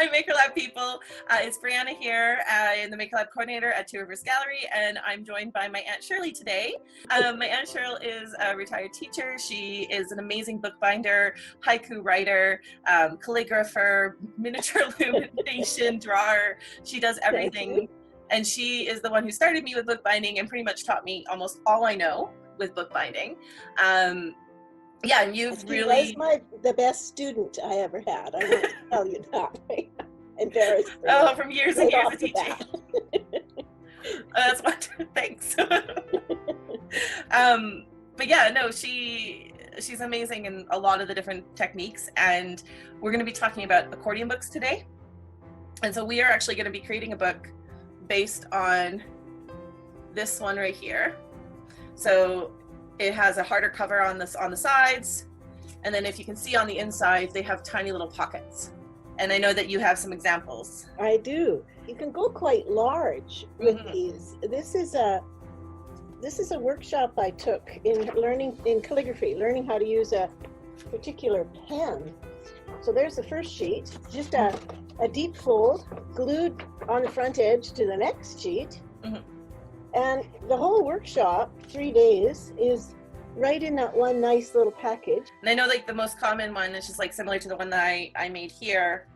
Hi, MakerLab people. It's Briana here, in the MakerLab coordinator at Two Rivers Gallery, and I'm joined by my Aunt Shirley today. My Aunt Shirley is a retired teacher. She is an amazing bookbinder, haiku writer, calligrapher, miniature illumination drawer. She does everything, and she is the one who started me with bookbinding and pretty much taught me almost all I know with bookbinding. Yeah, and you've really was the best student I ever had. I want to tell you that. Embarrassed. Oh, from years and years of teaching. That's wonderful. Thanks. But yeah, no, she's amazing in a lot of the different techniques, and we're going to be talking about accordion books today. And so we are actually going to be creating a book based on this one right here. So it has a harder cover on the sides, and then if you can see on the inside, they have tiny little pockets. And I know that you have some examples. I do. You can go quite large with these. This is a workshop I took in calligraphy, learning how to use a particular pen. So there's the first sheet, just a deep fold glued on the front edge to the next sheet. And the whole workshop, 3 days, is right in that one nice little package. And I know like the most common one is just like similar to the one that I made here,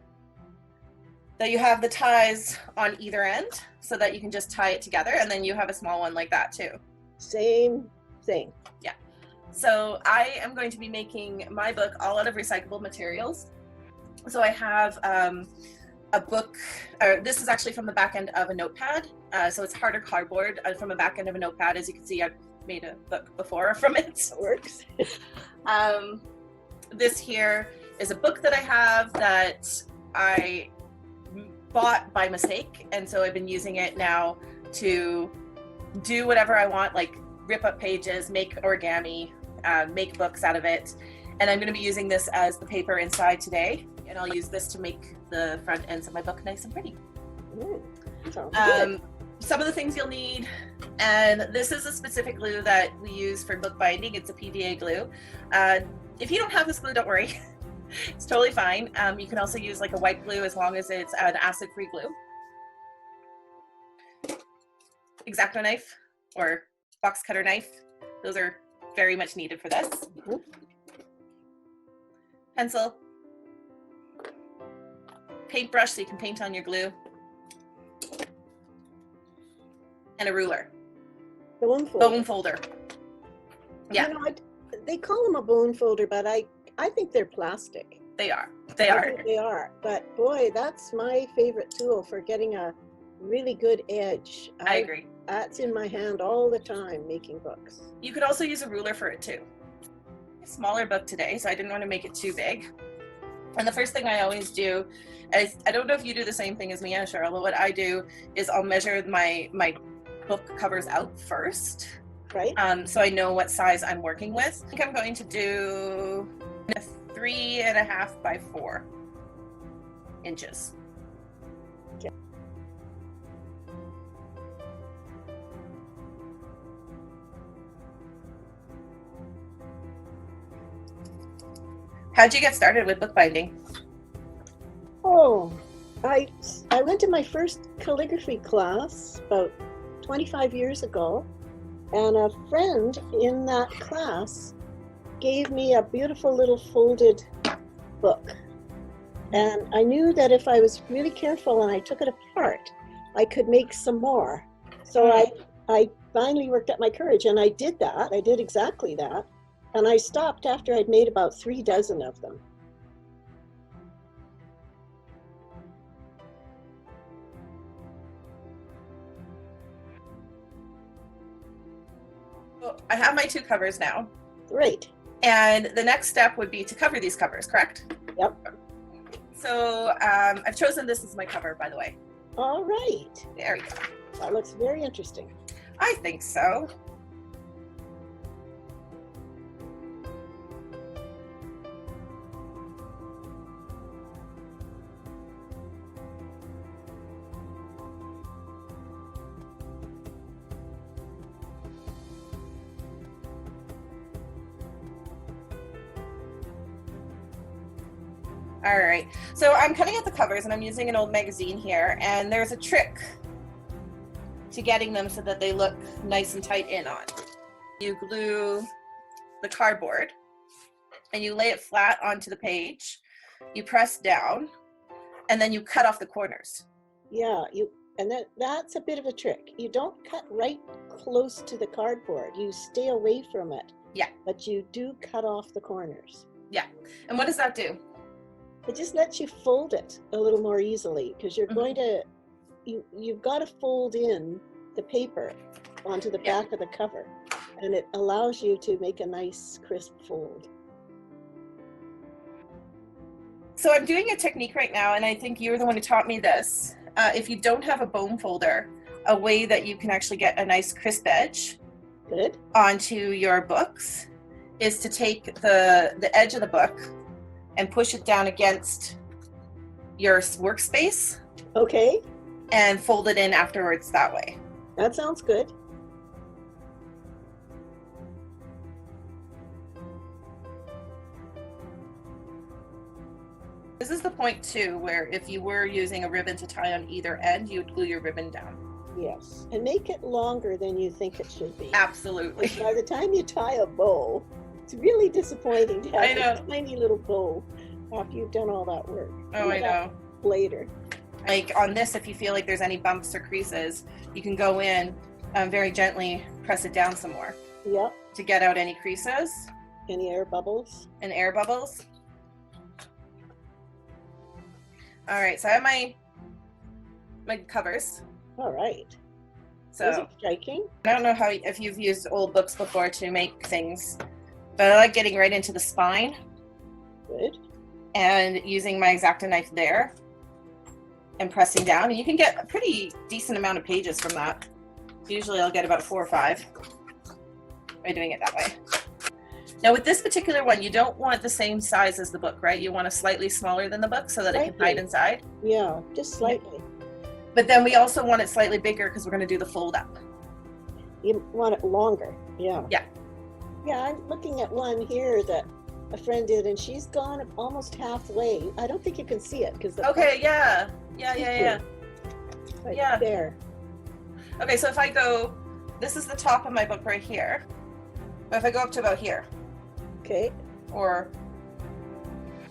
that you have the ties on either end so that you can just tie it together, and then you have a small one like that too. Same thing. Yeah. So I am going to be making my book all out of recyclable materials. So I have a book, this is actually from the back end of a notepad. So it's harder cardboard from the back end of a notepad. As you can see, I've made a book before from it. It works. This here is a book that I have that I bought by mistake. And so I've been using it now to do whatever I want, like rip up pages, make origami, make books out of it. And I'm going to be using this as the paper inside today. And I'll use this to make the front ends of my book nice and pretty. Sounds good. Some of the things you'll need, and this is a specific glue that we use for bookbinding. It's a PVA glue. If you don't have this glue, don't worry. It's totally fine. You can also use like a white glue as long as it's an acid-free glue. X-Acto knife or box cutter knife. Those are very much needed for this. Pencil. Paintbrush so you can paint on your glue, and a ruler. Bone folder. Yeah. You know, they call them a bone folder, but I think they're plastic. They are. I think they are. But boy, that's my favorite tool for getting a really good edge. I agree. That's in my hand all the time making books. You could also use a ruler for it too. A smaller book today, so I didn't want to make it too big. And the first thing I always do, I don't know if you do the same thing as me, Cheryl, but what I do is I'll measure my book covers out first. Right. So I know what size I'm working with. I think I'm going to do 3.5 by 4 inches. Okay. How'd you get started with bookbinding? Oh, I went to my first calligraphy class about 25 years ago, and a friend in that class gave me a beautiful little folded book. And I knew that if I was really careful and I took it apart, I could make some more. So I finally worked up my courage, and I did that. I did exactly that. And I stopped after I'd made about 3 dozen of them. Well, I have my 2 covers now. Great. And the next step would be to cover these covers, correct? Yep. So I've chosen this as my cover, by the way. All right. There we go. That looks very interesting. I think so. All right, so I'm cutting out the covers and I'm using an old magazine here, and there's a trick to getting them so that they look nice and tight in on. You glue the cardboard and you lay it flat onto the page, you press down, and then you cut off the corners. Yeah, that's a bit of a trick. You don't cut right close to the cardboard. You stay away from it. Yeah. But you do cut off the corners. Yeah. And what does that do? It just lets you fold it a little more easily, because you're going to, you've got to fold in the paper onto the back of the cover, and it allows you to make a nice crisp fold. So I'm doing a technique right now, and I think you were the one who taught me this. If you don't have a bone folder, a way that you can actually get a nice crisp edge onto your books is to take the edge of the book and push it down against your workspace. Okay. And fold it in afterwards that way. That sounds good. This is the point too, where if you were using a ribbon to tie on either end, you would glue your ribbon down. Yes, and make it longer than you think it should be. Absolutely. By the time you tie a bow, it's really disappointing to have a tiny little bow after you've done all that work. Oh, I know. Later. Like on this, if you feel like there's any bumps or creases, you can go in very gently, press it down some more. Yep. To get out any creases. Any air bubbles. And air bubbles. All right, so I have my covers. All right. So is it striking? I don't know if you've used old books before to make things, but I like getting right into the spine. Good. And using my X-Acto knife there and pressing down, and you can get a pretty decent amount of pages from that. Usually I'll get about 4 or 5 by doing it that way. Now with this particular one, you don't want the same size as the book, right? You want it slightly smaller than the book so that it can hide inside. Yeah, just slightly. But then we also want it slightly bigger because we're going to do the fold up. You want it longer, yeah. Yeah. Yeah, I'm looking at one here that a friend did, and she's gone almost halfway. I don't think you can see it because okay, yeah. Right there. Okay, so if I go, this is the top of my book right here. But if I go up to about here. Okay. Or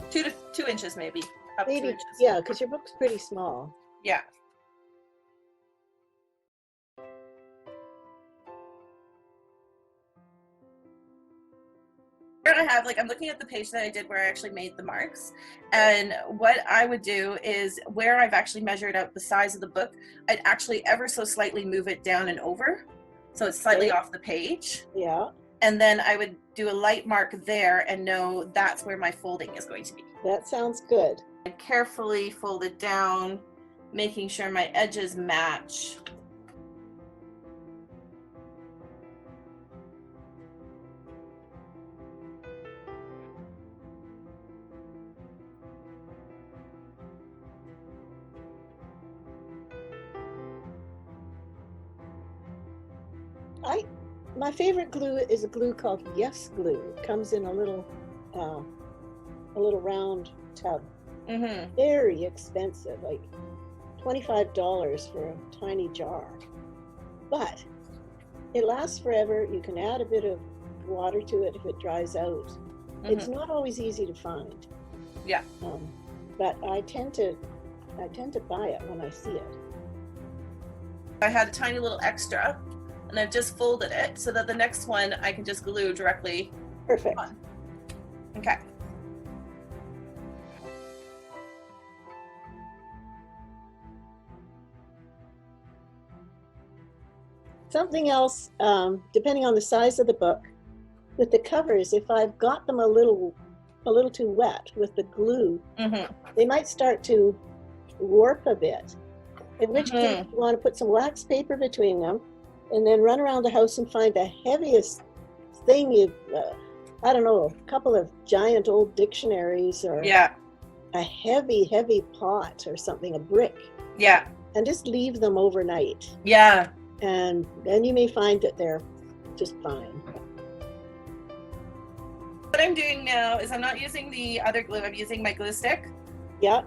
2 inches maybe. Up maybe 2 inches. Yeah, because your book's pretty small. Yeah. I have, I'm looking at the page that I did where I actually made the marks, and what I would do is where I've actually measured out the size of the book, I'd actually ever so slightly move it down and over so it's slightly off the page. Yeah. And then I would do a light mark there and know that's where my folding is going to be. That sounds good. And carefully fold it down, making sure my edges match. My favorite glue is a glue called Yes Glue. It comes in a little round tub. Mm-hmm. Very expensive, like $25 for a tiny jar. But it lasts forever. You can add a bit of water to it if it dries out. Mm-hmm. It's not always easy to find. Yeah. But I tend to buy it when I see it. I had a tiny little extra, and I've just folded it so that the next one I can just glue directly Perfect. on. Okay. Something else, depending on the size of the book, with the covers, if I've got them a little too wet with the glue, they might start to warp a bit. In which case, you want to put some wax paper between them, and then run around the house and find the heaviest thing you've, I don't know, a couple of giant old dictionaries or a heavy, heavy pot or something, a brick. Yeah. And just leave them overnight. Yeah. And then you may find that they're just fine. What I'm doing now is I'm not using the other glue, I'm using my glue stick. Yeah.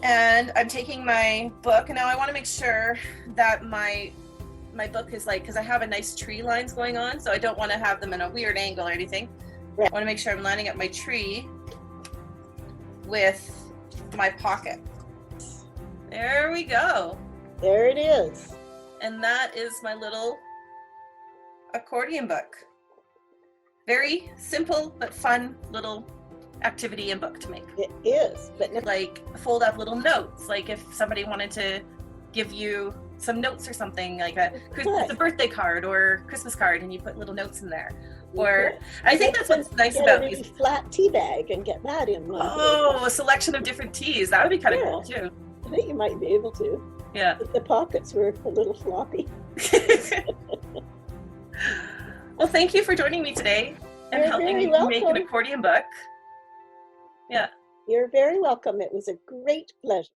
And I'm taking my book, and now I want to make sure that my book is like, because I have a nice tree lines going on, so I don't want to have them in a weird angle or anything. Right. I want to make sure I'm lining up my tree with my pocket. There we go. There it is. And that is my little accordion book. Very simple but fun little activity and book to make. It is, but like fold up little notes, like if somebody wanted to give you some notes or something, like a birthday card or Christmas card, and you put little notes in there. Or I think that's what's nice about these. These Flat tea bag and get that in one. Oh, a selection of different teas. That would be kind of cool too. I think you might be able to. Yeah. But the pockets were a little floppy. Well, thank you for joining me today and helping me make an accordion book. Yeah. You're very welcome. It was a great pleasure.